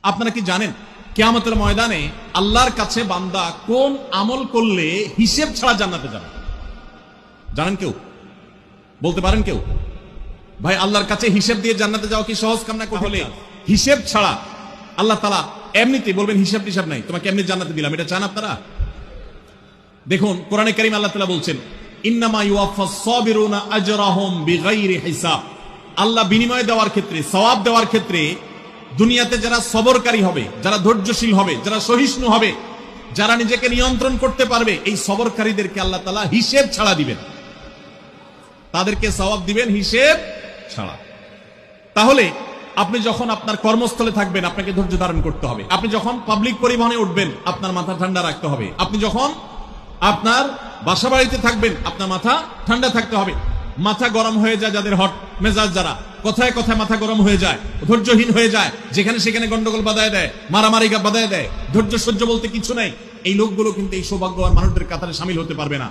আপনারা কি জানেন কিয়ামতের ময়দানে আল্লাহর কাছে বান্দা কোন আমল করলে হিসেব ছাড়া জান্নাতে যাবে? জানেন কেউ? বলতে পারেন কেউ? ভাই, আল্লাহর কাছে হিসেব দিয়ে জান্নাতে যাওয়া কি সহজ কাম না? হলে হিসেব ছাড়া আল্লাহ তাআলা এমনিতেই বলবেন হিসাব টিসাব নাই, তোমাকে এমনি জান্নাতে দিলাম। এটা চান আপনারা? দেখুন কোরআনে কারীম আল্লাহ তাআলা বলছেন, ইন্নামা ইউওয়াফাস সাবিরুনা আজরাহুম বিগাইরি হিসাব। আল্লাহ বিনিময় দেওয়ার ক্ষেত্রে, সওয়াব দেওয়ার ক্ষেত্রে দুনিয়াতে যারা সবরকারী হবে, যারা ধৈর্যশীল হবে, যারা সহিষ্ণু হবে, যারা নিজেকে নিয়ন্ত্রণ করতে পারবে, এই সবরকারীদেরকে আল্লাহ তাআলা হিসেব ছাড়া দিবেন, তাদেরকে সওয়াব দিবেন হিসেব ছাড়া। তাহলে আপনি যখন আপনার কর্মস্থলে থাকবেন আপনাকে ধৈর্য ধারণ করতে হবে। আপনি যখন পাবলিক পরিবহনে উঠবেন আপনার মাথা ঠান্ডা রাখতে হবে। আপনি যখন আপনার বাসা বাড়িতে থাকবেন আপনার মাথা ঠান্ডা থাকতে হবে। মাথা গরম হয়ে যায় যাদের, হট মেজাজ যারা, কথায় কথায় মাথা গরম হয়ে যায়, ধৈর্যহীন হয়ে যায়, যেখানে সেখানে গন্ডগোল বাধায় দেয়, মারামারি বাধায় দেয়, ধৈর্য সহ্য বলতে কিছু নাই, এই লোকগুলো কিন্তু এই সৌভাগ্যবান মানুষদের কাতারে শামিল হতে পারবে না।